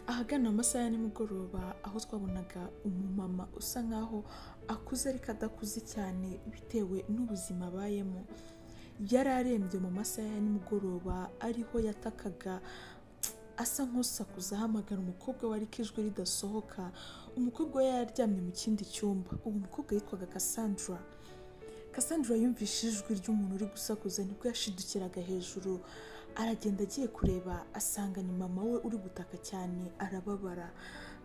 ahagana amasaha ya nimugoroba aho twabonaga umumama usa nkaho akuze ariko adakuze cyane bitewe n'ubuzima abayemo. Yari arembye mu masaha ya nimugoroba ariho yatakaga asa nk'usakuza ahamagara umukobwa we ariko ijwi ridasohoka. Umukobwa we yaryamye mu kindi cyumba. Uwo mukobwa yitwaga Cassandra. Cassandra yumvise ijwi ry'umuntu uri gusakuza nibwo yashidukiraga hejuru, aragenda agiye kureba asanga ni mama we uri gutaka cyane, arababara.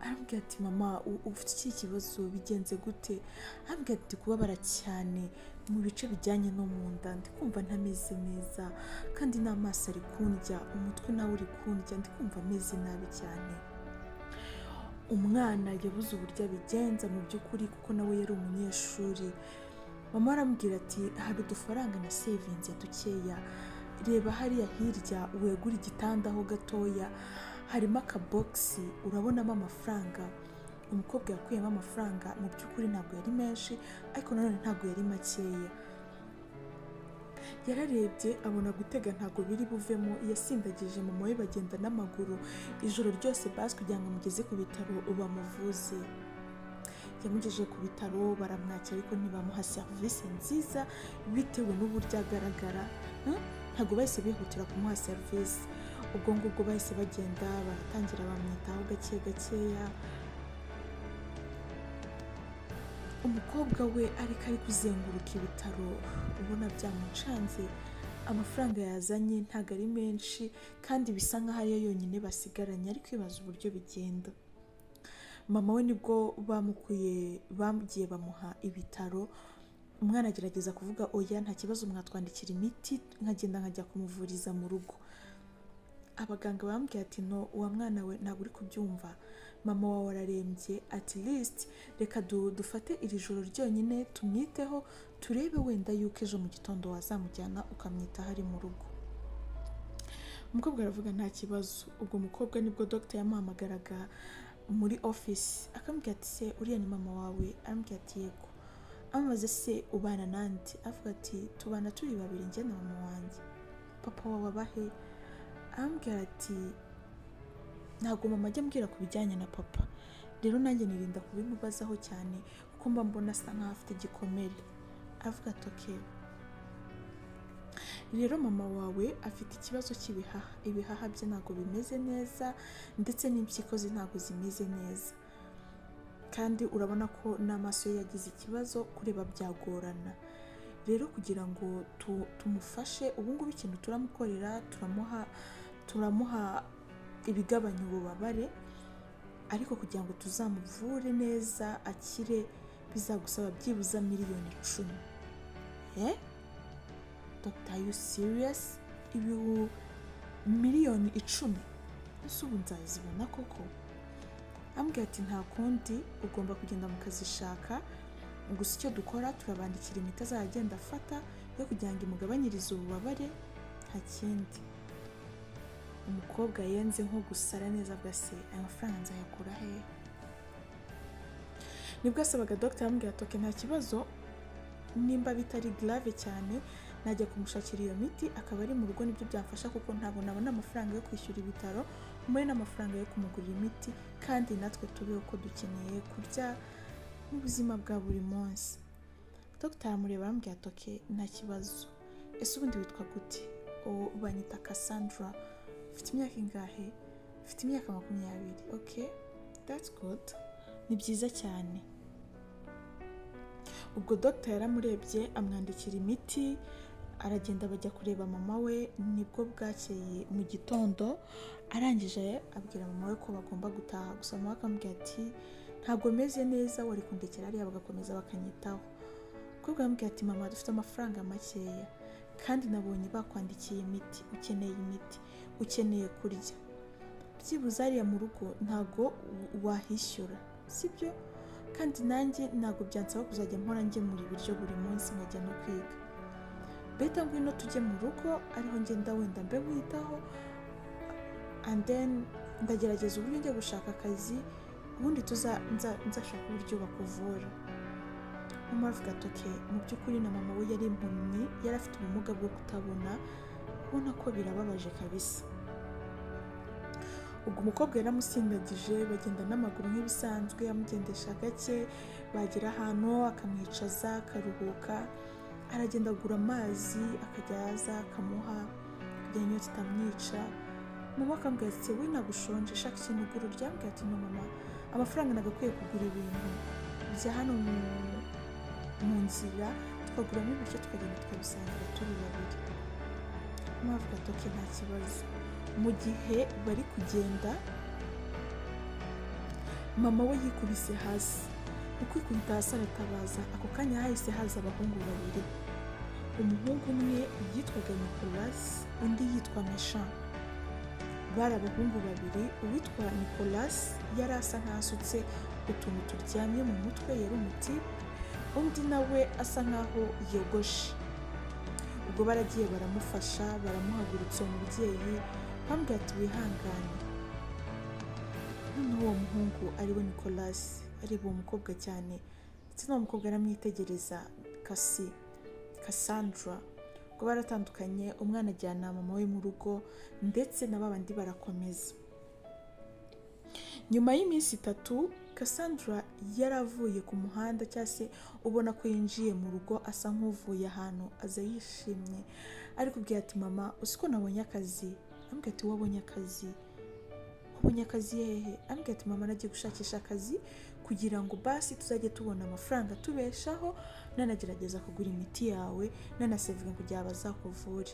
Arambwira ati mama ufite iki kibazo, bigenze gute? Arambwira ati kubabara cyane mu bice bijyanye no mu nda, ndi kumva ntameze neza kandi n'amaso ari kundya, umutwe nawe uri kundya, ndi kumva ameze nabi cyane. Umwana yabuze uburyo abigenza mu by'ukuri kuko nawe yari umunyeshuri. Mama arambwira ati hari udufaranga na savings dukeya, reba hariya hirya wegura igitanda aho gatoya, harimo akabogisi urabonamo amafaranga. Umukobwa yakuyemo amafaranga, mu by'ukuri ntabwo yari menshi ariko nanone ntabwo yari makeya. Yararebye abona gutega ntabwo biri buvemo, yasindagije mama we bagenda n'amaguru ijoro ryose basi kugira ngo amugeze ku bitaro bamuvuze. Yamugejeje ku bitaro baramwakira ariko ntibamuha serivisi nziza bitewe n'uburyo agaragara. Ntabwo bahise bihutira kumuha serivisi. Ubwo ngubwo bahise bagenda baratangira bamwitaho gake gakeya. Umukobwa we ariko ari kuzenguruka ibitaro ubona byamucanze. Amafaranga yazanye ntabwo ari menshi kandi bisa nkaho ariyo yonyine basigaranye, ariko ibaza uburyo bigenda. Mama we nibwo bagiye bamuha ibitaro. Umwana agerageza kuvuga oya nta kibazo mwatwandikira imiti nkagenda nkajya kumuvuriza mu rugo. Abaganga bambwiye ati no, uwa mwana we ntabwo uri kubyumva, mama wawe ararembye, at least reka dufate iri joro ryonyine tumwiteho turebe wenda yuko ejo mu gitondo wazamujyana ukamwitaho ari mu rugo. Umukobwa aravuga nta kibazo. Ubwo umukobwa nibwo doctor yamuhamagaraga muri office akambwira ati se uriya ni mama wawe? Arambwira ati yego. Amubaza se ubana nande? Avuga ati tubana turi babiri njye na mama wanjye. Papa wawe abahe? Arambwira ati ntabwo mama ajya ambwira ku bijyanye na papa, rero nanjye nirinda kubimubazaho cyane kuko mba mbona asa nkaho afite igikomere. Avuga ati okay. Rero mama wawe afite ikibazo cy'ibihaha, ibihaha bye ntabwo bimeze neza ndetse n'impyiko ze ntabwo zimeze neza, kandi urabona ko n'amaso ye yagize ikibazo, kureba byagorana. Rero kugira ngo tumufashe ubu ngubu ikintu turamukorera, turamuha ibigabanya ububabare, ariko kugira ngo tuzamuvure neza akire bizagusaba byibuza miliyoni 10. Doctor, are you serious? Ibi miliyoni 10 ese ubu nzazibona koko? Ambwira ati nta kundi ugomba kugenda mukazishaka, gusa icyo dukora turabandikira imiti azagenda afata yo kugira ngo imugabanyirize ububabare, nta kindi. Umukobwa yenze nko gusara neza bwase aya mafaranga nzayakura he? Nibwo asabaga doctor ambwira ati nta kibazo, nimba bitari grave cyane najya kumushakira iyo miti akaba ari mu rugo, nibyo byamfasha kuko ntabwo nabona amafaranga yo kwishyura ibitaro muri n'amafaranga yo kumugurira imiti, kandi natwe tubeho ko dukeneye kurya mu buzima bwa buri munsi. Doctor aramureba arambwira ati okay nta kibazo. Ese ubundi witwa gute? Banyita Cassandra. Ufite imyaka ingahe? Ufite imyaka 20. Okay, that's good, ni byiza cyane. Ubwo doctor yaramurebye amwandikira imiti, aragenda bajya kureba mama we. Nibwo bwakeye mu gitondo, arangije abwira mama we ko bagomba gutaha, gusa mama akambwira ati ntabwo meze neza, wari kundekera ariya bagakomeza bakanyitaho. Ubwo yambwira ati mama dufite amafaranga makeya kandi nabonye bakwandikiye imiti, ukeneye imiti, ukeneye kurya, byibuze ariya mu rugo ntago wahishyura sibyo, kandi nanjye ntago byansaba kuzajya mpora ngemura ibiryo buri munsi nkajya no kwiga. Beta ngwino tujye mu rugo ariho ngenda wenda mbe mwitaho, and then ndagerageza uburyo njya gushaka akazi, ubundi nzashaka uburyo bakuvura. Mama avuga ati okay. Mu by'ukuri na mama we yari impumyi, yari afite ubumuga bwo kutabona, ubona ko birababaje kabisa. ubwo umukobwa yaramusindagije, bagenda n'amaguru nk'ibisanzwe, amugendesha gake, bagera ahantu akamwicaza akaruhuka, aragenda agura amazi akajya yaza akamuha kugira inyota itamwica. Mama akambwira ati we ntabwo ushonje, shaka ikintu ugura urya. Ambwira ati no mama, amafaranga nagakwiye kugura ibintu bya hano mu nzira, tukaguramo ibiryo tukagenda tukabisangira turi babiri. Mama avuga ati oke nta kibazo. Mu gihe bari kugenda, mama we yikubise hasi. Ukwikubita hasi aratabaza, ako kanya hahise haza abahungu babiri. Umuhungu umwe yitwaga Nicolas, undi yitwa Méchant. Bari abahungu babiri, uwitwa Nicolas yari asa nk'asutse utuntu turyamye mu mutwe, yari umutipe, undi nawe asa nk'aho yogoshe. Ubwo baragiye baramufasha, baramuhagurutsa umubyeyi, bambwira ati wihangane. Noneho uwo muhungu ariwe Nicolas areba uwo mukobwa cyane, ndetse n'uwo mukobwa aramwitegereza. Cassandra. Ubwo baratandukanye, umwana ajyana mama we mu rugo, ndetse na babandi barakomeza. Nyuma y'iminsi 3 Cassandra yaravuye ku muhanda, cyangwa se ubona ko yinjiye mu rugo asa nk'uvuye ahantu, aza yishimye, ari kubwira ati mama usiko nabonye akazi. Ambwira ati wabonye akazi? Wabonye akazi hehe? Ambwira ati mama nagiye gushakisha akazi kugira ngo basi tuzajye tubona amafaranga tubeshaho, nanagerageza kugura imiti yawe, nanasevinga kugira bazakuvure.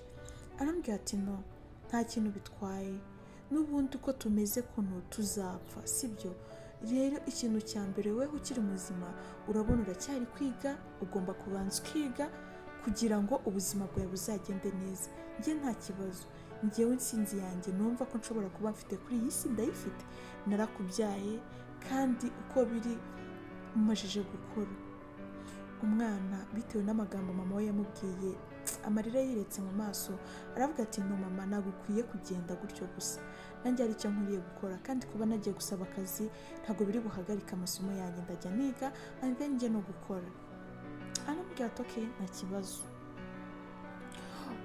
Arambwira ati no, nta kintu bitwaye, n'ubundi uko tumeze kuno tuzapfa, sibyo? Rero ikintu cya mbere weho ukiri muzima, urabona uracyari kwiga, ugomba kubanza ukiga kugira ngo ubuzima bwawe buzagende neza. Njye nta kibazo, njyewe insinzi yanjye numva ko nshobora kuba mfite kuri iyi si ndayifite, narakubyaye kandi uko biri mumajije gukora. Umwana bitewe n'amagambo mama we yamubwiye, amarira yiretse mu maso, aravuga ati no mama, nagukwiye kugenda gutyo gusa, nanjye ari icyo nkuriye gukora, kandi kuba nagiye gusaba akazi ntabwo biri buhagarika amasomo yanjye, ndajya niga and then njye no gukora. Arambwira ati okay nta kibazo.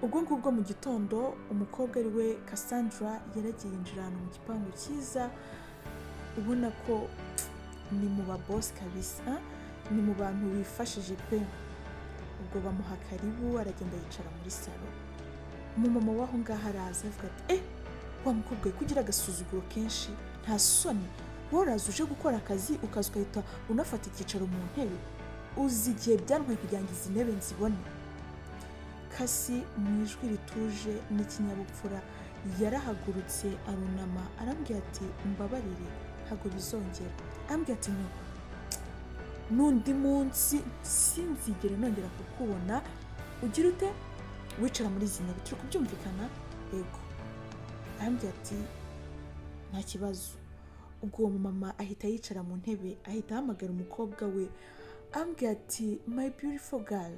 Ubwo ngubwo mu gitondo, umukobwa ari we Cassandra yaragiye yinjira ahantu mu gipangu cyiza, ubona ko ni mu babosi kabisa, ni mu bantu bifashije pe. Ubwo bamuha karibu, aragenda yicara muri salo. Umumama waho ngaho araza avuga ati wa mukobwa we kugira agasuzuguro kenshi, nta soni, woraza uje gukora akazi ukaza ugahita unafata icyicaro mu ntebe, uzi igihe byantwaye kugira ngo izi ntebe nzibone. Kasi mu ijwi rituje n'ikinyabupfura yarahagurutse arunama, arambwira ati mbabarire ntabwo bizongera. Arambwira ati no, n'undi munsi sinzigere nongera kukubona, ugira ute wicara muri izi ntebe, turi kubyumvikana? Yego. Arambwira ati nta kibazo. Ubwo uwo mama ahita yicara mu ntebe, ahita ahamagara umukobwa we, arambwira ati my beautiful girl,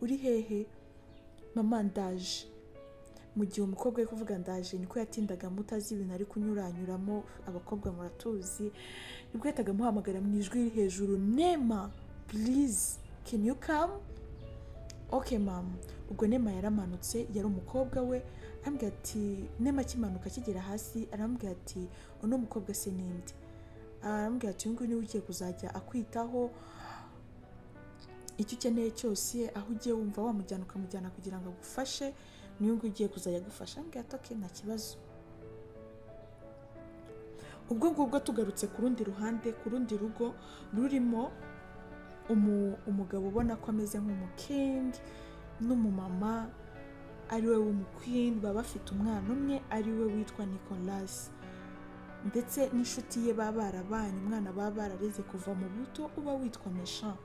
uri hehe? Mama ndaje. Mu gihe umukobwa we kuvuga ndaje niko yatindaga mutazi ibintu ari kunyuranyuramo, abakobwa muratuzi, nibwo yahitaga amuhamagara mu ijwi riri hejuru, Nema please can you come? Okay mama. Ubwo Nema yaramanutse, yari umukobwa we. Arambwira ati Nema akimanuka akigera hasi, arambwira ati uno mukobwa se ninde? Arambwira ati uyu nguyu niwe ugiye kuzajya akwitaho, icyo ukeneye cyose, aho ugiye wumva wamujyana ukamujyana kugira ngo agufashe, niyo nguyu ugiye kuzajya agufasha. Arambwira ati okay nta kibazo. Ubwo ngubwo tugarutse ku rundi ruhande, ku rundi rugo rurimo umugabo ubona ko ameze nk'umuking, n'umumama ariwe w'umuqueen, baba bafite umwana umwe ariwe witwa Nicolas, ndetse n'inshuti ye baba barabanye, umwana baba barareze kuva mu buto uba witwa Méchant.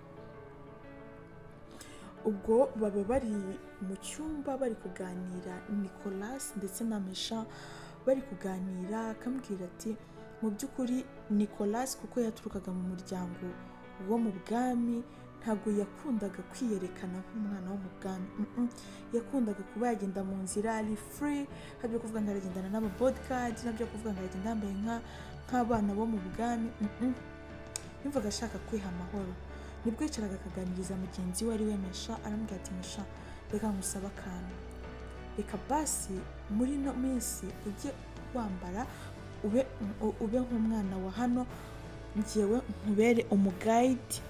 Ubwo baba bari mu cyumba bari kuganira, Nicolas ndetse na Méchant bari kuganira, akambwira ati mu by'ukuri Nicolas kuko yaturukaga mu muryango wo mu bwami, ntabwo yakundaga kwiyerekana nk'umwana wo mu bwami, yakundaga kuba yagenda mu nzira ari free, habyo kuvuga ngo aragendana n'aba bodyguard, nabyo kuvuga ngo aragenda yambaye nk'abana bo mu bwami, yumvaga ashaka kwiha amahoro. Nibwo yicaraga akaganiriza mugenzi we ari we Méchant, arambwira ati Méchant reka nkusaba akantu, reka basi muri no minsi ujye wambara ube nk'umwana wa hano, njyewe nkubere umugayidi.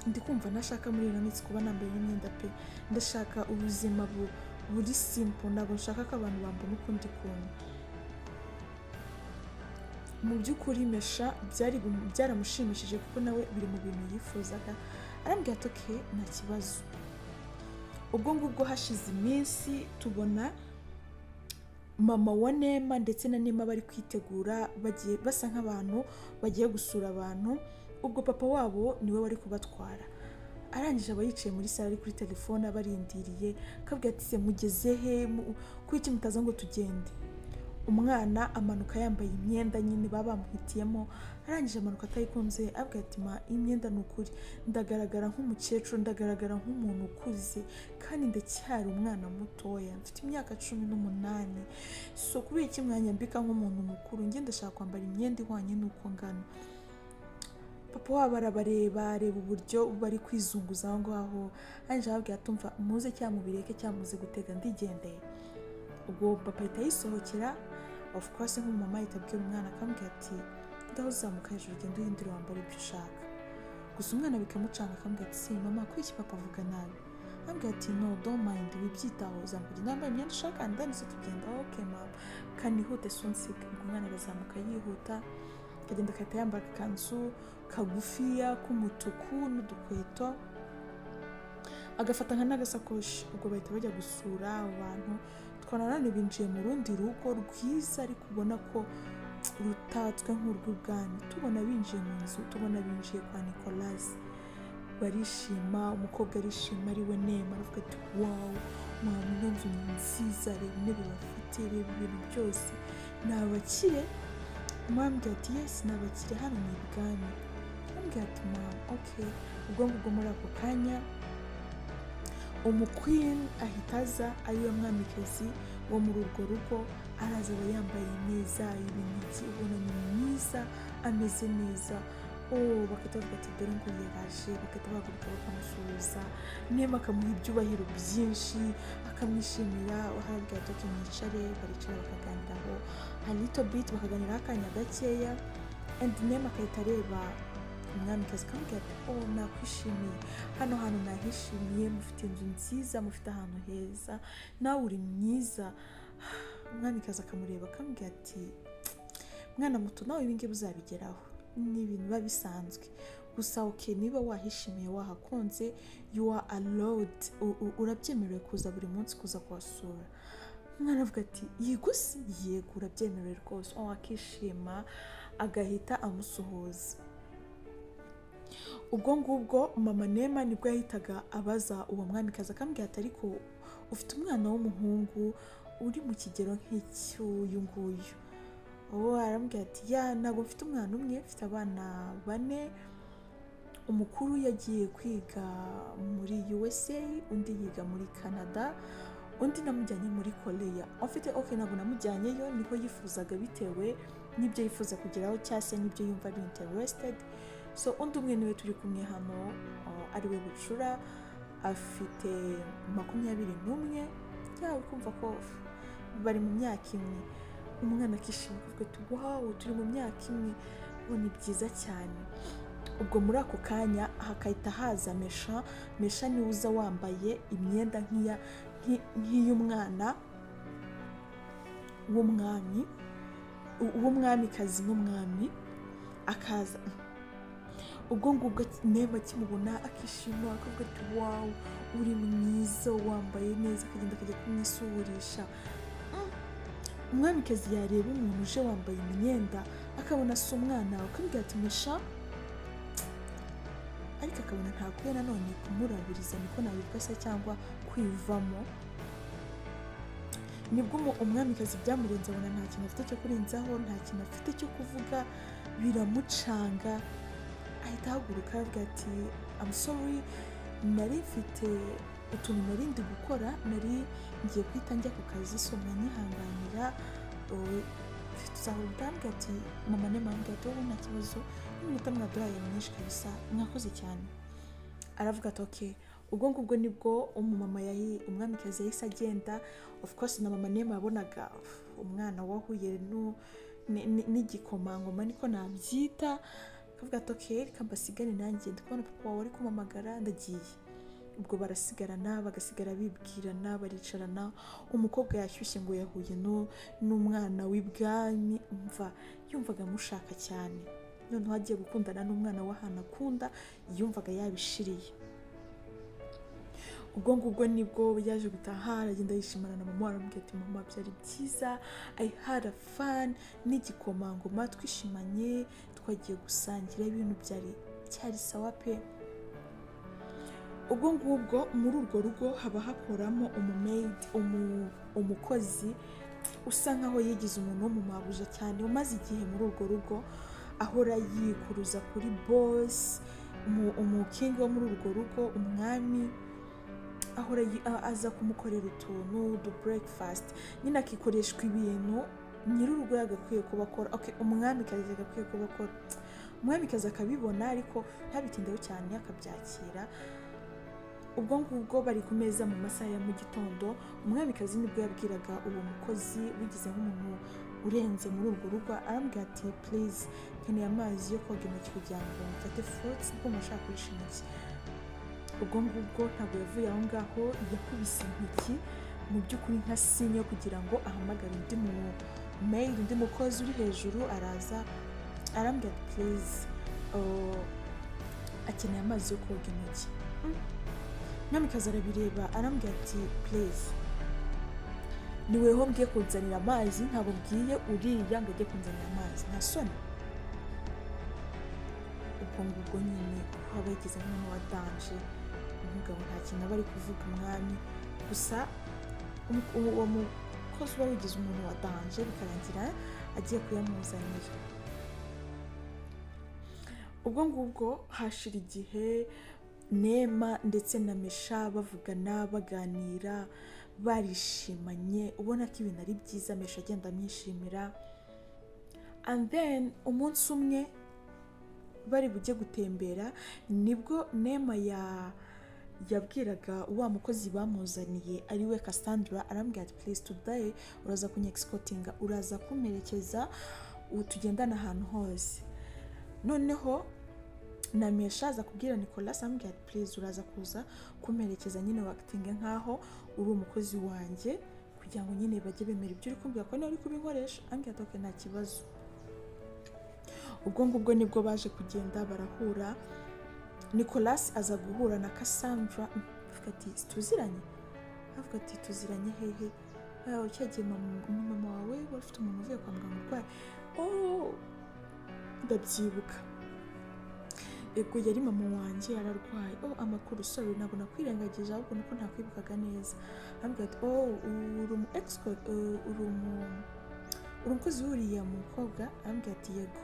Ndi kumva nashaka muri ino minsi kuba nambaye imyenda pe, ndashaka ubuzima buri simple, ntabwo nshaka ko abantu bambona ukundi kuntu. Mu by'ukuri Mesha byaramushimishije kuko nawe biri mu bintu yifuzaga. Arambwira ati okay, nta kibazo. Ubwo ngubwo hashize iminsi tubona mama wa Neema ndetse na Neema bari kwitegura, bagiye basa nk'abantu bagiye gusura abantu. Ubwo papa wabo niwe wari kubatwara. Arangije aba yicaye muri sale ari kuri telefone abarindiriye, akabwira ati se mugeze he, kuki mutaza ngo tugende? Umwana amanuka yambaye imyenda nyine baba bamuhitiyemo. Arangije amanuka atayikunze, abwira ati ma imyenda nukuri ndagaragara nk'umukecuru, ndagaragara nk'umuntu ukuze, kandi ndacyari umwana mutoya, mfite imyaka 18. So kubera iki mwanyambika nk'umuntu mukuru? Nge ndashaka kwambara imyenda ihwanye nuko ngana. Papa wabo areba uburyo bari kwizunguza aho ngaho. Arangije ababwira ati umva muze cyangwa mubireke cyangwa muze gutega ndigendeye. Ubwo papa ahita yisohokera. Of course nk'umumama ahita abwira umwana akambwira ati ndaho uzamuka hejuru ugenda uhindura wambara ibyo ushaka. Gusa umwana bikamucanga akambwira ati mama kwiki papa avuga nabi? Ambwira ati no don't mind, wibyitaho, uzamuka nambaye imyenda ushaka and then tugenda. Okay mama, kanihute sonsiga. Umwana arazamuka yihuta, akagenda akahita yambara akanzu kagufiya k'umutuku n'udukweto, agafata nka n'agasakoshi. Ubwo bahita bajya gusura abantu. Twananone binjiye mu rundi rugo rwiza ariko ubona ko rutatswe nk'urw'ubwami. Tubona binjiye mu nzu, tubona binjiye kwa Nicolas. Barishima, umukobwa arishima ari we Neema, aravuga ati wow mama ino nzu ni nziza, reba intebe bafite, reba ibintu byose, ni abakire. Mwambwira ati yes ni abakire, hano ni ibwami. Mwambwira ati mama okay. Ubwo ngubwo muri ako kanya umuqueen ahita aza, ariyo mwamikazi wo muri urwo rugo. Araza aba yambaye neza, ibinigi ubona ni mwiza, ameze neza. Bakahita bavuga ati dore ngo yaraje, bakahita bahaguruka bakamusuhuza. Neema akamuha ibyubahiro byinshi, akamwishimira. Arabwira ati mwicare, baricara bakaganiraho a little bit, bakaganira akanya gakeya. And Neema akahita areba umwamikazi akambwira ati nakwishimiye, hano hantu nahishimiye, mufite inzu nziza, mufite ahantu heza, nawe uri mwiza. Umwamikazi akamureba akambwira ati mwana muto nawe ibingibi uzabigeraho, ni ibintu biba bisanzwe. Gusa okay, niba wahishimiye wahakunze, you are allowed, urabyemerewe kuza buri munsi kuza kuhasura. Umwana avuga ati yego se, yego urabyemerewe rwose. Akishima agahita amusuhuza. Ubwo ngubwo mama Neema nibwo yahitaga abaza uwo mwamikazi akambwira ati ariko ufite umwana w'umuhungu uri mu kigero nk'icy'uyu nguyu? Arambwira ati ya ntabwo mfite umwana umwe, mfite abana 4. Umukuru yagiye kwiga muri USA, undi yiga muri Canada, undi namujyanye muri Korea. Afite okay, ntabwo namujyanyeyo, niko yifuzaga bitewe n'ibyo yifuza kugeraho cyase n'ibyo yumva ari interested. So undi umwe niwe turi kumwe hano, ari we Bucura, afite 21. Yawe kumva ko bari mu myaka imwe. Umwana akishima kuvuga ati wow turi mu myaka imwe, ni byiza cyane. Ubwo muri ako kanya hakahita haza Mesha niwe uza wambaye imyenda nk'iy'umwana w'umwamikazi n'umwami akaza. Ubwo ngubwo Neema akimubona akishima akavuga ati wow uri mwiza, wambaye neza, akagenda akajya kumwisuhurisha. Umwamikazi yareba umuntu uje wambaye imyenda akabona si umwana, akambwira ati Mesha, ariko akabona ntakwiye nanone kumurabiriza, niko nabivuga se, cyangwa kwivamo. Nibwo umwamikazi byamurenze, abona nta kintu afite cyo kurenzaho, nta kintu afite cyo kuvuga, biramucanga. Ahita ahaguruka avuga ati I'm sorry, nari mfite utuntu nari ndi gukora, nari ngiye kwita njya ku kazi, so mwanyihanganira. Tuzahura ati mama Neema ambwira ati nta kibazo, n'iminota mwaduhaye myinshi kabisa, mwakoze cyane. Aravuga ati okay, ubwo ngubwo nibwo umumama umwamikazi yahise agenda. Of course na mama Neema yabonaga umwana wahuye n'igikomangoma niko nabyita, akavuga ati okay reka mbasigane nanjye ndi kubona papa wawe ari kumamagara ndagiye. Ubwo barasigarana bagasigara bibwirana baricarana, umukobwa yashyushye ngo yahuye n'umwana w'ibwami, yumvaga amushaka cyane, noneho agiye gukundana n'umwana w'ahantu akunda yumvaga yabishiriye. ubwo ngubwo nibwo yaje gutaha aragenda yishimana na mama, aramubwira ati mama byari byiza, I had a fun, n'igikomangoma twishimanye, twagiye gusangira ibintu cyari sawa pe. ubwo ngubwo muri urwo rugo haba hakoramo umukozi usa nkaho yigize umuntu wo mu mabuja cyane, umaze igihe muri urwo rugo ahora yikuruza kuri boss, umukingi wo muri urwo rugo, umwami ahora aza kumukorera utuntu du breakfast, nyine akikoreshwa ibintu nyir'urugo yagakwiye kuba akora. Okay, umwamikazi yagakwiye kuba akora, umwamikazi akabibona ariko ntabitindeho cyane akabyakira. ubwo ngubwo bari ku meza mu masaha ya mu gitondo, umwamikazi nibwo yabwiraga uwo mukozi wigize nk'umuntu urenze muri urwo rugo, arambwira ati please nkeneye amazi yo koga intoki kugira ngo mfate fruits kuko nashaka kurisha intoki. ubwo ngubwo ntabwo yavuye aho ngaho, yakubise intoki mu by'ukuri nka sinyo kugira ngo ahamagare undi mukozi uri hejuru, araza arambwira ati please akeneye amazi yo koga intoki. Mwamikazi arabireba arambwira ati please ni weho mbwiye kunzanira amazi, ntabwo mbwiye uriya ngo ajye kunzanira amazi, nta soni. ubwo ngubwo nyine haba yigize nk'umuntu wa danje, umugabo nta kintu aba ari kuvuga umwami, gusa uwo mukozi uba wigize umuntu wa danje bikarangira agiye kuyamuzanira. ubwo ngubwo hashira igihe Neema ndetse na Mesha bavugana baganira barishimanye, ubona ko ibintu ari byiza, Mesha agenda amwishimira. And then umunsi umwe bari bujye gutembera nibwo Neema yabwiraga wa mukozi bamuzaniye ariwe Cassandra, arambwira ati please today uraza kunyexcotinga, uraza kumperekeza tugendana ahantu hose. noneho na Mesha aza kubwira Nicolas, ambwira ati please uraza kuza kumperekeza nyine wakitinge nkaho uri umukozi wanjye kugira ngo nyine bajye bemera ibyo uri kumbwira ko nawe uri kubinkoresha. ambwira ati okay nta kibazo. ubwo ngubwo nibwo baje kugenda barahura, Nicolas aza guhura na Cassandra, avuga ati tuziranye, avuga ati tuziranye hehe, cyagiye mama wawe wari ufite umuntu uvuye kwa muganga urwaye. ndabyibuka, ego yari mama wanjye yararwaye. amakuru sorry ntabwo nakwirengagije, ahubwo nuko ntakwibukaga neza. ambwira ati uri umu expert, uri umukozi w'uriya mukobwa. ambwira ati yego.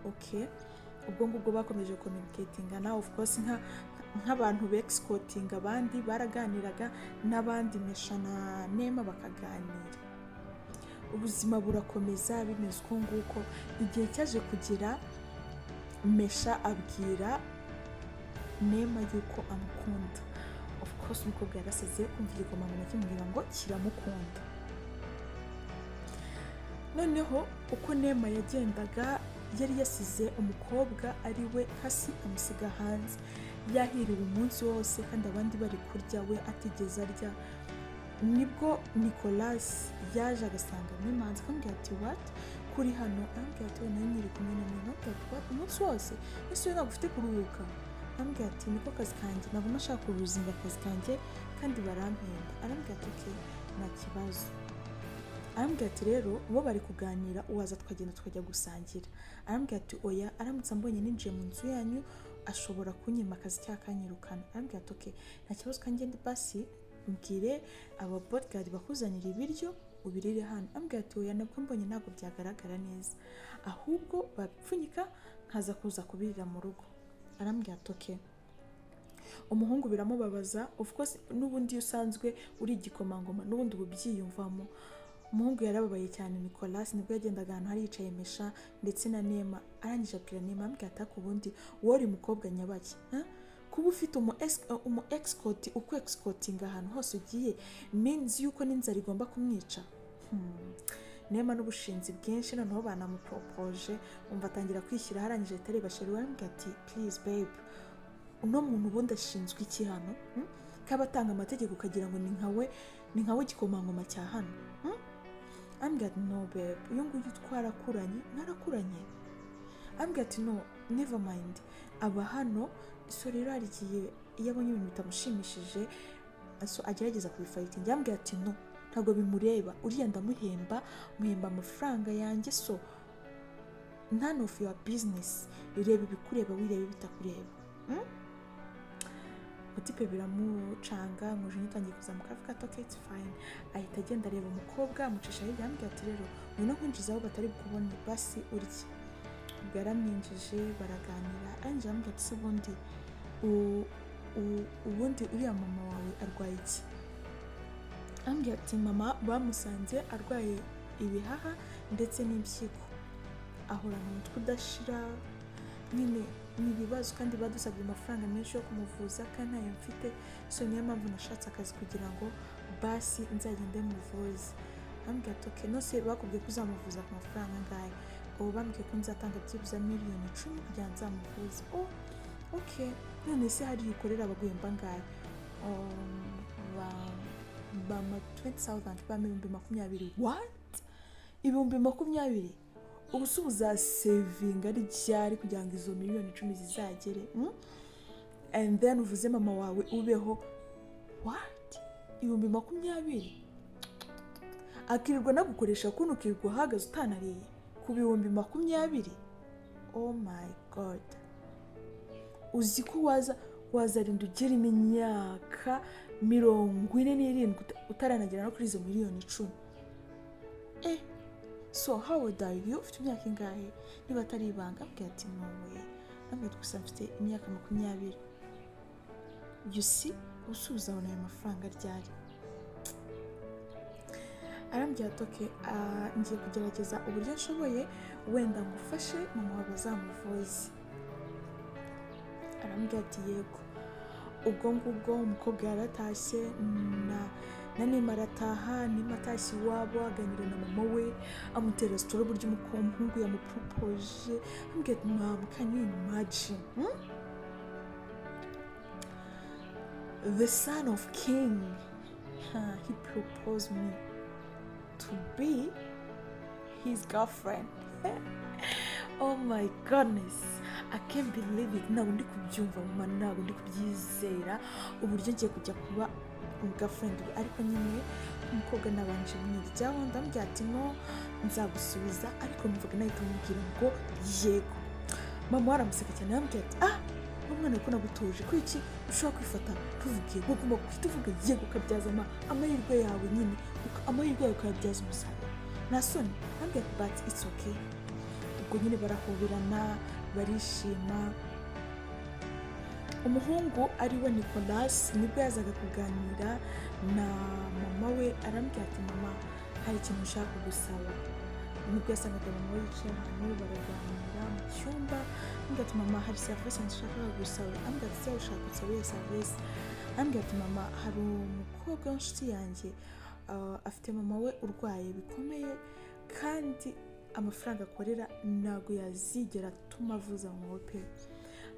okay. ubwo ngubwo bakomeje communicatinga na of course nk'abantu be-excoting abandi, baraganiraga n'abandi Mesha na Neema bakaganira. ubuzima burakomeza bimeze uko nguko. igihe cyaje kugira Mesha abwira Neema yuko amukunda. of course umukobwa yaraseze kumva igikomangoma kimubwira ngo kiramukunda. noneho uko Neema yagendaga yari yasize umukobwa ariwe Kasi amusiga hanze, yahiriwe umunsi wose kandi abandi bari kurya we atigeze arya. nibwo Nicolas yaje agasanga Neema akambwira ati what kuri hano? ambwira ati nari nyiri kumwe na Neema. umunsi wose ese ntabwo ufite kuruhuka? ambwira ati niko kazi kanjye, ntabwo nashaka kuruzinga akazi kanjye kandi barampenda. arambwira ati okay nta kibazo. arambwira ati rero bo bari kuganira uwaza tukagenda tukajya gusangira. arambwira ati oya, aramutse ambonye ninjiye mu nzu yanyu ashobora kunyima akazi cyangwa akanyirukana. arambwira ati okay nta kibazo, kangende basi mbwire aba bodyguard bakuzanira ibiryo ubirire hano. ambwira ati oya, nabwo mbonye ntabwo byagaragara neza, ahubwo babipfunyika nkaza kuza kubirira mu rugo. arambwira ati okay. umuhungu biramubabaza, of course n'ubundi usanzwe uri igikomangoma n'ubundi ububyiyumvamo. umuhungu yarababaye cyane. Nicolas nibwo yagendaga ahantu hari yicaye Mesha ndetse na Neema, arangije abwira Neema, ambwira ati ubundi wowe uri mukobwa nyabaki, kuba ufite umu escort uko escortinga ahantu hose ugiye means yuko n'inzara igomba kumwica. Nema n'ubushinzi bwinshi noneho banamupropoje umva atangira kwishyira harangije tareba sheri wambwira ati please babe uno muntu ubundi ashinzwe iki hano kabatanga amategeko ukagira ngo ni nkawe igikomangoma cya hano. Ambwira ati no babe uyu nguyu mwarakuranye. Ambwira ati no never mind aba hano so rero harigiye iyo abonye ibintu bitamushimishije so agerageza kubifighting. Ambwira ati no ntabwo bimureba uriya ndamuhemba amafaranga yanjye so none of your business reba ibikureba wirebe bitakureba. Utipe biramucanga mujuni tangiye kuzamuka avuga ati okay it's fine ahita agenda areba umukobwa amucisha hirya ambwira ati rero ngwino nkwinjizaho batari bukubone basi urya. Ubwo yaramwinjije baraganira arangije ambwira ati se ubundi uriya mama wawe arwaye iki? Ambwira ati mama bamusanze arwaye ibihaha ndetse n'impyiko ahorana umutwe udashira nyine ni ibibazo kandi badusabye amafaranga menshi yo kumuvuza kandi ntayo mfite so niyo mpamvu nashatse akazi kugira ngo basi nzagende muvuze. Ambwira ati okay no se bakubwiye ko uzamuvuza ku mafaranga angahe? Ubu bambwiye ko nzatanga byibuze miliyoni 10 kugira ngo nzamuvuze. Okay none se hari ukorera abaguhemba angahe? Bama 20,000 bama 20,000. What? 20,000? Ubu se uzasevinga ryari kugira ngo izo miliyoni 10 zizagere? And then uvuze mama wawe ubeho. What? 20,000? Akirirwa nagukoresha kuno ukirirwa uhagaze utanariye ku 20,000? Oh my god. Uzi ko wazarinda ugera imyaka 47 utaranagera no kuri izo miliyoni 10. So how old are you? Ufite imyaka ingahe? Niba atari ibanga ambwira ati no way namwe gusa mfite imyaka 20. You see usuzabona ayo mafaranga ryari? Arambwira ati okay ngiye kugerageza uburyo nshoboye wenda ngufashe mama wawe azamuvuze. Arambwira ati yego. Ubwo ngubwo umukobwa yaratashye na Nima arataha. Nima atashye iwabo aganira na mama we amutera story uburyo umuhungu yamupropoje. Ambwira ati mama can you imagine the son of king he proposed me to be his girlfriend. Oh my goodness, I can't believe it. Ntabwo ndi kubyumva mama, ntabwo ndi kubyizera uburyo ngiye kujya kuba girlfriend. Ariko nyine umukobwa nabanje mwiryaho ndambwira ati no nzagusubiza ariko numvaga nahita mubwira ngo yego. Mama waramuseka cyane yambwira ati umwana ko nagutuje ko iki ushobora kwifata tuvugiye ugomba kwita uvuga yego ukabyaza amahirwe yawe nyine amahirwe yawe ukayabyaza umusaruro nta soni. Ambwira ati but it's okay. Ubwo nyine barahoberana barishima. Umuhungu ari we Nicolas nibwo yazaga kuganira na mama we. Arambwira ati mama hari ikintu nshaka kugusaba. Nibwo yasangaga mama we yicaye ahantu baraganira mu cyumba. Ambwira ati mama hari service nshaka kugusaba. Ambwira ati ushaka gusaba service? Ambwira ati mama hari umukobwa w'inshuti yanjye afite mama we urwaye bikomeye kandi amafaranga akorera ntago yazigera atuma avuza mama we pe.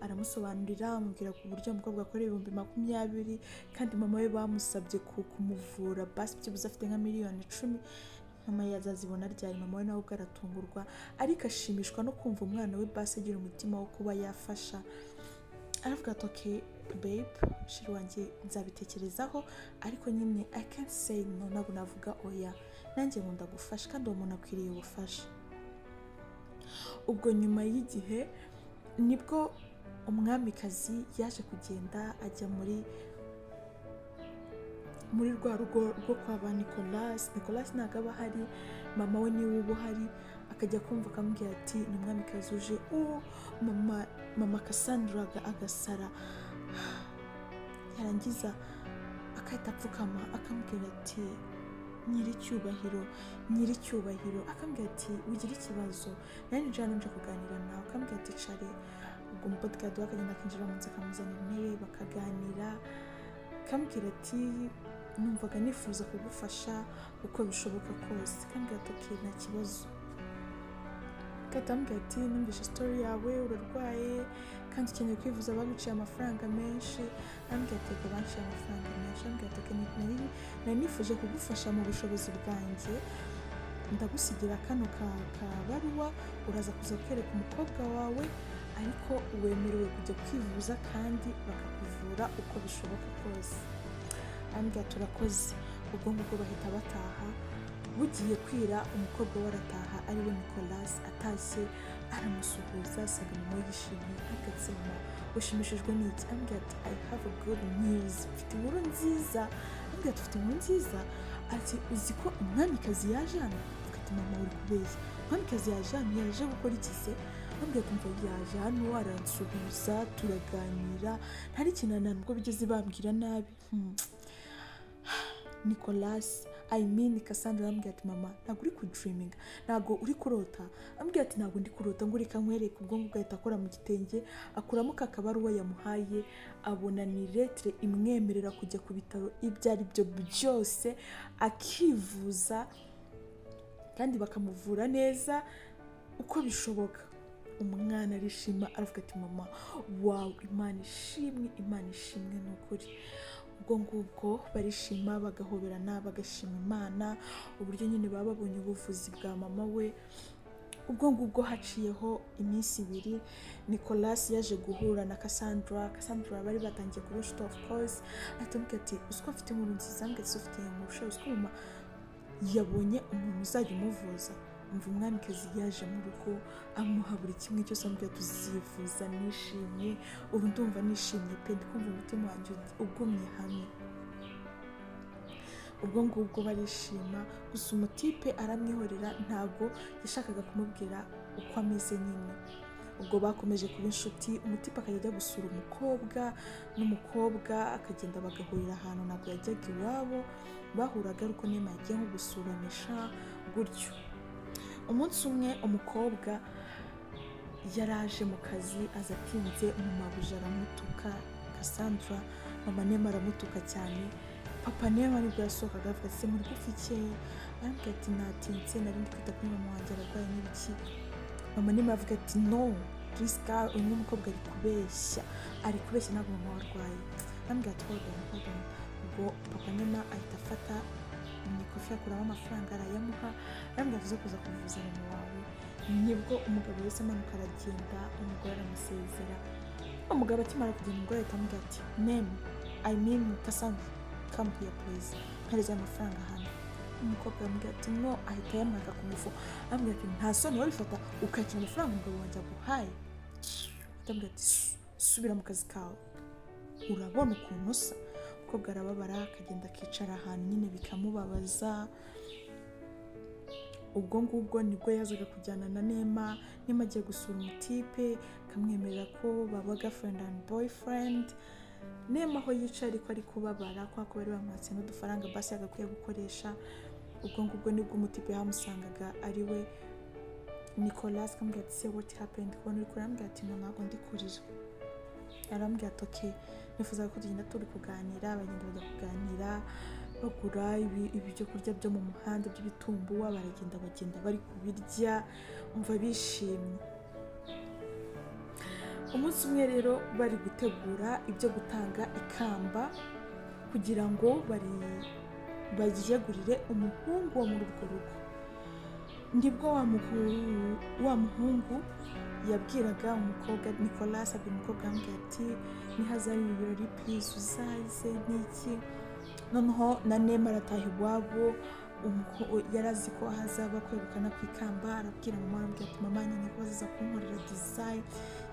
Aramusobanurira amubwira ku buryo umukobwa akorera 20,000 kandi mama we bamusabye kumuvura basi byibuze afite nka miliyoni 10. Mama yazazibona ryari? Mama we nawe ubwo aratungurwa ariko ashimishwa no kumva umwana we basi agira umutima wo kuba yafasha. Aravuga ati okay babe shiri wanjye nzabitekerezaho ariko nyine I can't say no. Ntabwo navuga oya, nanjye nkunda gufasha kandi uwo muntu akwiriye ubufasha. Ubwo nyuma y'igihe nibwo umwamikazi yaje kugenda ajya muri rwa rugo rwo kwa ba Nicolas ntabwo aba hari, mama we niwe uba uhari. Akajya kumva akamubwira ati ni umwamikazi uje. Mama Cassandra agasara yarangiza akahita apfukama akamubwira ati nyiricyubahiro. Akambwira ati ugira ikibazo nari nje kuganira nawe. Akambwira ati cari. Ubwo umubodyguard we akagenda akinjira mu nzu akamuzanira intebe bakaganira, akambwira ati numvaga nifuza kugufasha uko bishoboka kose. Akambwira ati okay, nta kibazo. Akambwira ati numvise story yawe, urarwaye kandi ukeneye kwivuza, baguciye amafaranga menshi. Akambwira ati reka banciye amafaranga menshi. Akambwira ati nari nifuje kugufasha mu bushobozi bwanjye, ndagusigira kano kabaruwa, uraza kuza kwereka umukobwa wawe, ariko wemerewe kujya kwivuza kandi bakakuvura uko bishoboka kose. Ambwira turakoze. Ubwo ngubwo bahita bataha. Bugiye kwira umukobwa we arataha, ariwe Nicolas. Atashye aramusuhuza, asanga mama yishimye. Ambwira mama ushimishijwe n'iki? Ambwira ati I have a good news, mfite inkuru nziza. Ambwira ati ufite inkuru nziza? Ati uzi ko umwamikazi yaje hano? Ati mama uri kubeshya, umwamikazi yaje hano? Yaje gukora iki se? Ambwira ati mva yaje hano aransuhuza turaganira, ntari kinana nubwo bigeze bambwira nabi. Nicolas, I mean Cassandra, ambwira ati mama ntabwo uri kudreaming, ntabwo uri kurota. Ambwira ati ntabwo ndi kurota, ngo reka nkwereke. Ubwo ngubwo ahita akora mu gitenge akuramo kakabaruwa yamuhaye, abona ni lettre imwemerera kujya ku bitaro ibyo ari byo byose akivuza kandi bakamuvura neza uko bishoboka. Umwana arishima aravuga ati mama wow, Imana ishimwe, Imana ishimwe n'ukuri. Ubwo ngubwo barishima bagahoberana bagashima Imana uburyo nyine baba babonye ubuvuzi bwa mama we. Ubwo ngubwo haciyeho iminsi 2 Nicolas yaje guhura na Cassandra. Cassandra bari batangiye kubushuta of course. Atambwira ati usko afite inkuru nziza, ambwira ati ufite inkuru usko mama yabonye umuntu uzajya umuvuza. Umva umwamikazi yaje mu rugo amuha buri kimwe cyose, ambwira tuzivuza nishimye, ubu ndumva nishimye pe, ndikumva umutima wanjye ugumye hamwe. Ubwo ngubwo barishima, gusa umutipe aramwihorera, ntago yashakaga kumubwira uko ameze nyine. Ubwo bakomeje kuba inshuti, umutipe akajya ajya gusura umukobwa n'umukobwa akagenda bagahurira ahantu, ntabwo yajyaga iwabo, bahuraga ariko Nema yagiye nko gusura Mesha gutyo. Umunsi umwe umukobwa yaraje mu kazi aza atinze, umumabuja aramutuka Cassandra, mama Nema aramutuka cyane. Papa Nema nibwo yasohokaga avuga ati muri gufike? Arambwira ati natinze, nari ndi kwita kuri mama wanjye ararwaye n'ibiki. Mama Nema avuga ati no Priska, uyu mukobwa ari kubeshya ntabwo mama warwaye. Arambwira ati hold on. Ubwo Papa Nema ahita afata Nikofi akuramo amafaranga arayamuha, arambwira ati kuza kuvuza mama wawe. Nibwo umugabo wese amanuka aragenda, umugore aramusezera. Umugabo akimara kugenda umugore ahita amubwira ati Nema, I mean Cassandra, come here please, mpereza amafaranga hano. Umukobwa aramubwira ati no, ahita yamwaka ku ngufu. Arambwira ati nta soni wabifata ukakira amafaranga umugabo wanjye aguhaye? Arambwira ati subira mu kazi kawe, urabona ukuntu usa. Umukobwa arababara akagenda akicara ahantu nyine bikamubabaza. Ubwo ngubwo nibwo yazaga kujyana na Nema agiye gusura umutipe, akamwemerera ko baba girlfriend and boyfriend. Nema aho yicaye ariko ari kubabara kuko bari bamwatse n'udufaranga basi agakwiye gukoresha. Ubwo ngubwo nibwo umutipe yamusangaga ari we Nicolas. Akambwira ati se what happened, kubona uri kurambwira ati ntabwo ndi kurira. Arambwira ati okay, nifuza ko tugenda turi kuganira. Bagenda bajya kuganira bagura ibyo kurya byo mu muhanda by'ibitumbuwa, bagenda bari kubirya, umva bishimye. Umunsi umwe rero bari gutegura ibyo gutanga ikamba kugira ngo bagiyegurire umuhungu wo muri urwo rugo. Nibwo wa muhungu yabwiraga umukobwa Nicolas, abwira umukobwa ambwira ati nihazari ibirori please uzaze n'iki. Noneho na Nema arataha iwabo, yarazi ko hazaba kwegukana ku ikamba. Arabwira mama, arambwira ati mama nyine ko bazaza kunkorera design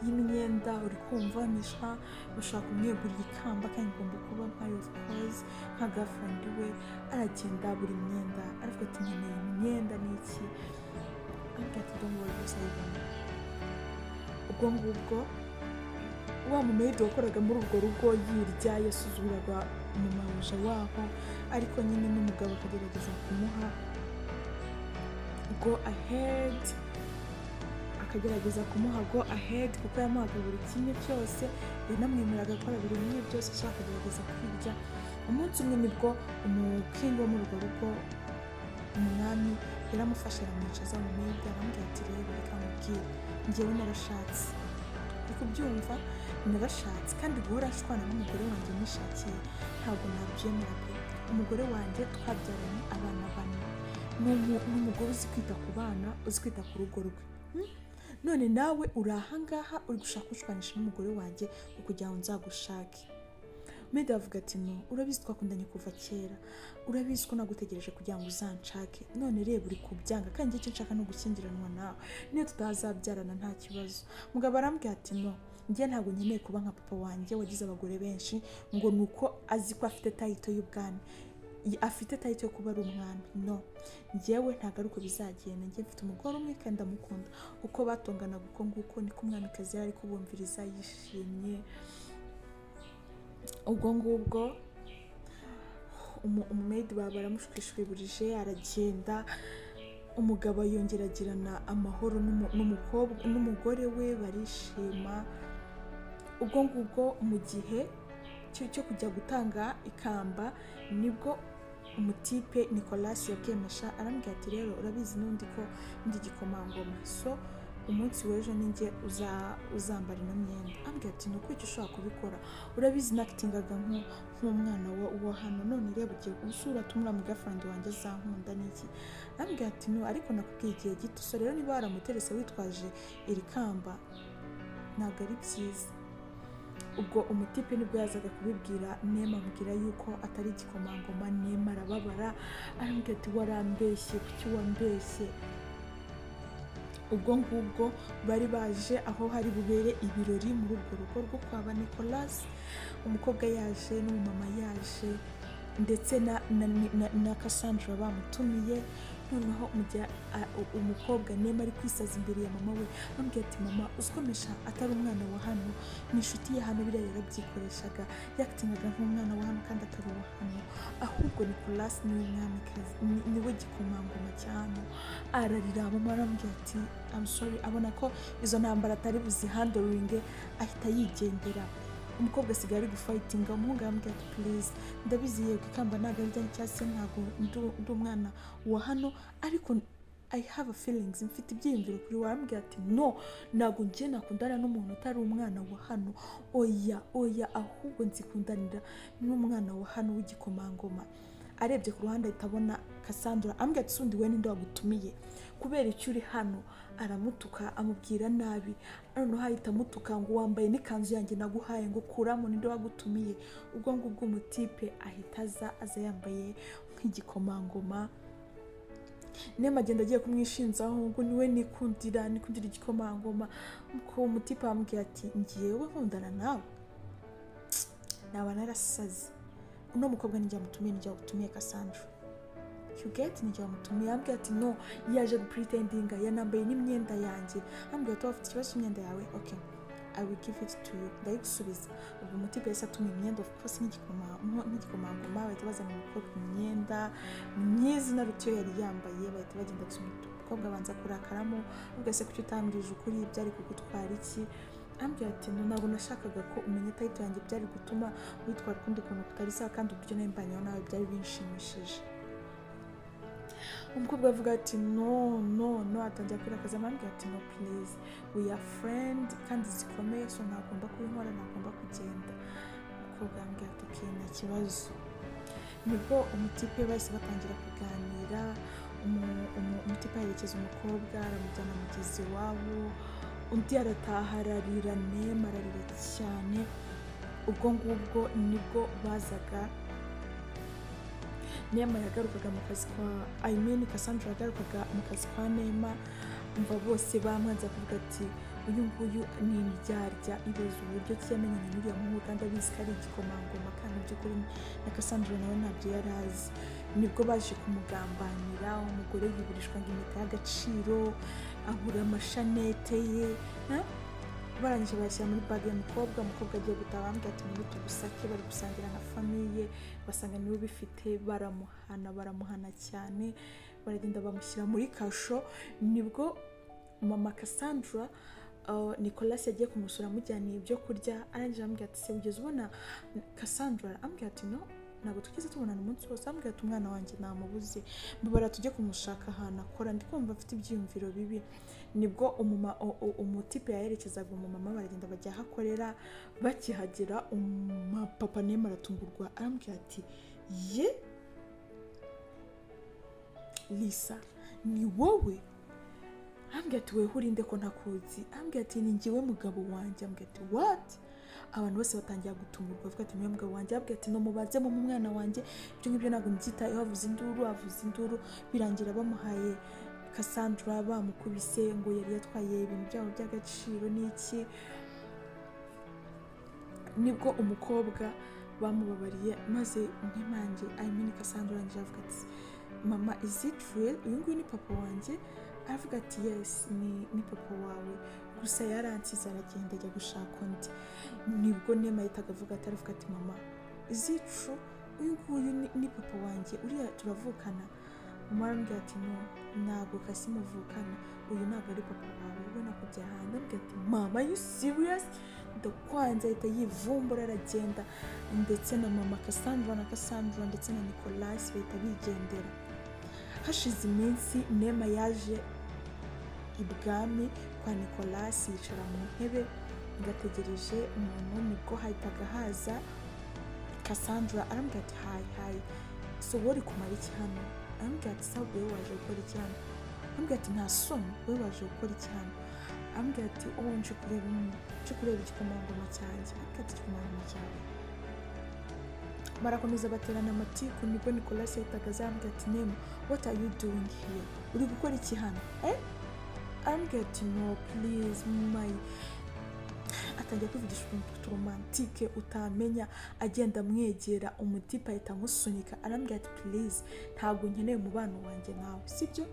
y'imyenda, uri kumva Mesha bashaka kumwegurira ikamba kandi ngomba kuba mpaye of course nka girlfriend we. Aragenda buri myenda aravuga ati nkeneye imyenda n'iki. Arambwira ati don't worry uzayibona. Ubwo ngubwo wa mumedi wakoraga muri urwo rugo yirya yasuzuraga umumabuja waho, ariko nyine n'umugabo akagerageza kumuha go ahead akagerageza kumuha go ahead kuko yamuhaga buri kimwe cyose, yanamwemeraga gukora buri bimwe byose ashaka akagerageza kwirya. Umunsi umwe nibwo umukingo wo mu rugo rugo umwami yaramufashe aramwicaza mu meza aramubwira ati rero reka mubwire njyewe narashatse, uri kubyumva, narashatse kandi guhora nshwana n'umugore wanjye nishakiye ntabwo nabyemera pe. Umugore wanjye twabyaranye abana bane, n'umugore uzi kwita ku bana, uzi kwita ku rugo rwe. None nawe uri ahangaha uri gushaka ushwanisha n'umugore wanjye kugira ngo nzagushake. Mede avuga ati no, urabizi twakundanye kuva kera, urabizi ko nagutegereje kugira ngo uzanshake, none reba uri kubyanga kandi icyo nshaka no gukingiranwa nawe, niyo tutazabyarana nta kibazo. Mugabo arambwira ati no, njye ntabwo nkeneye kuba nka papa wanjye wagize abagore benshi ngo nuko azi ko afite tayito y'ubwami, afite tayito yo kuba ari umwami. No, njyewe ntabwo ari uko bizagenda, njye mfite umugore umwe kandi ndamukunda. Uko batonganaga uko nguko niko umwamikazi yari kubumviriza yishimye. Ubwo ngubwo umumedi baba baramushwishwibirije aragenda, umugabo yongera agirana amahoro n'umugore we barishima. Ubwo ngubwo mu gihe cyo kujya gutanga ikamba nibwo umutipe Nicolas yabwiye Masha arambwira ati rero urabizi n'undi ko ndi gikomangoma, so umunsi w'ejo ninjye uzambara ino myenda. Ambwira ati nuko icyo ushobora kubikora, urabizi nakitingaga nk'umwana wa hano, none reba ugiye usura tumura mu girlfriend wanjye azankunda n'iki. Ambwira ati no, ariko nakubwiye igihe gito, so rero niba waramuterese witwaje iri kamba ntabwo ari byiza. Ubwo umutipe nibwo yazaga kubibwira Nema amubwira yuko atari igikomangoma. Nema arababara arambwira ati warambeshye, kuki wambeshye? Ubwo ngubwo bari baje aho hari bubere ibirori muri urwo rugo rwo kwa Nicolas, umukobwa yaje n'umumama yaje ndetse na Cassandra bamutumiye. Noneho umukobwa Nema ari kwisaza imbere ya mama we ambwira ati mama uzikomesha atari umwana wa hano, ni inshuti ya hano, biriya yarabyikoreshaga, yakitingaga nk'umwana wa hano kandi atari uwa hano, ahubwo Nicolas niwe mwamikazi, niwe gikomangoma cyane. Ararira mama arambwira ati I'm sorry, abona ko izo ntambara atari buzihandoringe ahita yigendera. Umukobwa asigaye ari gufightinga, umuhungu arambwira ati please ndabizi yego ikamba ntabwo ari ryanjye cyangwa se ntabwo ndi umwana wa hano, ariko I have a feelings, mfite ibyiyumviro kuri we. Arambwira ati no, ntabwo njye nakundana n'umuntu utari umwana wa hano, oya ahubwo nzikundanira n'umwana wa hano w'igikomangoma. Arebye ku ruhande ahita abona Cassandra, ambwira ati sundi we ninde wagutumiye, kubera icyo uri hano? Aramutuka amubwira nabi, noneho ahita amutuka ngo wambaye n'ikanzu yanjye naguhaye ngo kuramo, ninde wagutumiye? Ubwo ngubwo umutipe ahita aza yambaye nk'igikomangoma. Nema agenda agiye kumwishinzaho ngo niwe nikundira igikomangoma. Uko umutipe amubwira ati ngiyewe nkundana nawe, naba narasaze. Uno mukobwa nijya gutumiye Cassandra, you get, nijya mutumiye. Ambwira ati no, yaje pretendinga, yanambaye n'imyenda yanjye. Ambwira ati wafite ikibazo imyenda yawe, okay I will give it to you, ndayigusubiza. Ubwo umutipe yahise atuma imyenda, of course nk'igikomangoma, bahita bazana umukobwa imyenda myiza inaruta iyo yari yambaye, bahita bagenda gusoma. Umukobwa abanza kurakaramo, ubwo se kuki utambwije ukuri, byari kugutwara iki? Ambwira ati no, ntabwo nashakaga ko umenya tayito yanjye, byari gutuma witwara ukundi kuntu kutari sawa, kandi uburyo nambanyeho nawe byari binshimishije. Umukobwa avuga ati no, atangira kwirakaza. Ambwira ati no please, we are friend kandi zikomeye, so ntagomba kubinkora, ntagomba kugenda. Umukobwa ambwira ati okay nta kibazo. Nibwo umutipe bahise batangira kuganira. Umutipe aherekeza umukobwa aramujyana mugezi wabo, undi arataha ararira, Nema ararira cyane. Ubwo ngubwo nibwo bazaga, Nema yagarukaga mu kazi kwa Cassandra yagarukaga mu kazi kwa Nema. Umva bose bamwanze kuvuga ati uyu nguyu ni indyarya, ibaza uburyo yamenyanye n'uriya muhungu kandi abizi ko ari igikomangoma, kandi by'ukuri na Cassandra nawe ntabyo yari azi. Nibwo baje kumugambanira, umugore yiburishwa ngo impeta y'agaciro, ahura amashanete ye, barangije bashyira muri bag y'umukobwa. Umukobwa agiye gutaha, ambwira ati muri tugusake, bari gusangira na famiye, basanga niwe bifite, baramuhana cyane, baragenda bamushyira muri kasho. Nibwo mama Cassandra Nicolas yagiye kumusura amujyaniye ibyo kurya, arangije ambwira ati se ugeze ubona Cassandra? Ambwira ati no, ntabwo tugeze tubonana umunsi wose. Ambwira ati umwana wanjye namubuze, mbabara tujye kumushaka ahantu akora, ndi kumva afite ibyiyumviro bibi. Nibwo umutipe yaherekezaga umumama, baragenda bajya aho akorera. Bakihagera papa Nema aratungurwa, arambwira ati ye Lisa ni wowe? Ambwira ati wewe urinde ko ntakuzi. Ambwira ati ni njyewe mugabo wanjye. Ambwira ati what? Abantu bose batangiye gutungurwa, bavuga ati niwe mugabo wanjye. Ambwira ati no mubaze mu mwana wanjye, ibyo ngibyo ntabwo mbyitayeho. Avuze induru birangira bamuhaye Cassandra, bamukubise ngo yari yatwaye ibintu byabo by'agaciro n'iki. Nibwo umukobwa bamubabariye, maze nkimanjye Cassandra arangije avuga ati mama is it real? Uyu nguyu ni papa wanjye? Aravuga ati yes, ni papa wawe, gusa yaransize aragenda ajya gushaka undi. Nibwo Nema yitaga avuga ati mama is it true? Uyu nguyu ni papa wanjye, uriya turavukana? Mama arambwira ati no, ntabwo kasi muvukana, uyu ntabwo ari papa wawe, we nakubyaye ahandi. Arambwira ati mama you serious? Ndakwanze ahita yivumbura aragenda, ndetse na mama Cassandra ndetse na Nicolas bahita bigendera. Hashize iminsi Nema yaje ibwami kwa Nicolas, yicara mu ntebe ngategereje umuntu. Nibwo hahitaga haza Cassandra, arambwira ati hayi so wari kumara iki hano? Arambwira ati sawa wewe waje gukora iki hano? Arambwira ati nta soni, wewe waje gukora iki hano? Arambwira ati nje kureba igikomangoma cyanjye. Arambwira ati igikomangoma cyawe? Barakomeza baterana amatiku. Nibwo Nicolas yahitaga azambwira ati Nema what are you doing here? Uri gukora iki hano? Arambwira ati no please my. Atangiye kuvugisha utuntu romantike utamenya, agenda amwegera, umutipe ahita amusunika. Arambwira ati please ntabwo nkeneye umubano wanjye nawe, sibyo?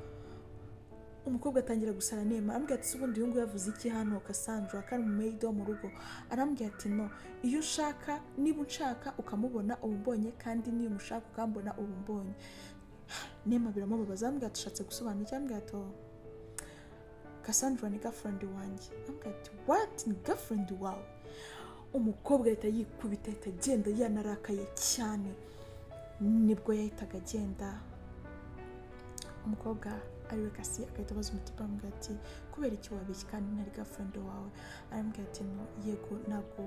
Umukobwa atangira gusara Nema. Arambwira ati ubundi uyu nguyu yavuze iki hano? Cassandra kari mu maid wo mu rugo. Arambwira ati no, iyo ushaka, niba unshaka ukamubona ubu mbonye, kandi niba umushaka ukambona ubu mbonye. Nema biramubabaza. Arambwira ati ushatse gusobanura iki? Arambwira ati Cassandra ni girlfriend wanjye. Arambwira ati what? Ni girlfriend wawe? Umukobwa ahita yikubita, ahita agenda yanarakaye cyane. Nibwo yahitaga agenda, umukobwa ariwe Kasi agahita abaza umutipe, arambwira ati kubera iki wabeshye kandi ntari girlfriend wawe? Arambwira ati no, yego ntabwo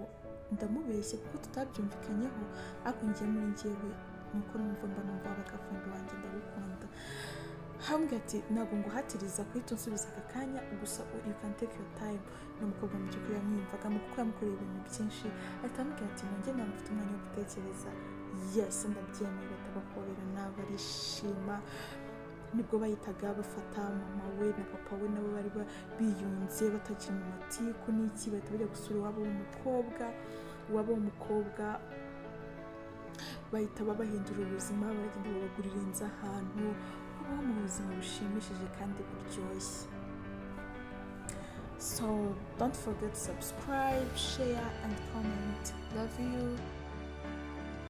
ndamubeshye kuko tutabyumvikanyeho, ariko ngiye muri njyewe nuko numva waba girlfriend wanjye, ndagukunda. Arambwira ati ntabwo nguhatiriza guhita unsubiza aka kanya, gusa you can take your time. N'umukobwa mu by'ukuri yamwiyumvagamo kuko yamukoreye ibintu byinshi. Ahita amubwira ati nanjye ntabwo mfite umwanya wo gutekereza. Yes, ndabyemeye. Batabakobera barishima. Nibwo bahitaga bafata mama we na papa we nabo bari biyunze batakiri mu matiku n'iki, bahita bajya gusura iwabo w'umukobwa bahita babahindura ubuzima, baragenda babagurira inzu ahantu, babaho mu buzima bushimishije kandi buryoshye. So don't forget to subscribe, share and comment. Love you.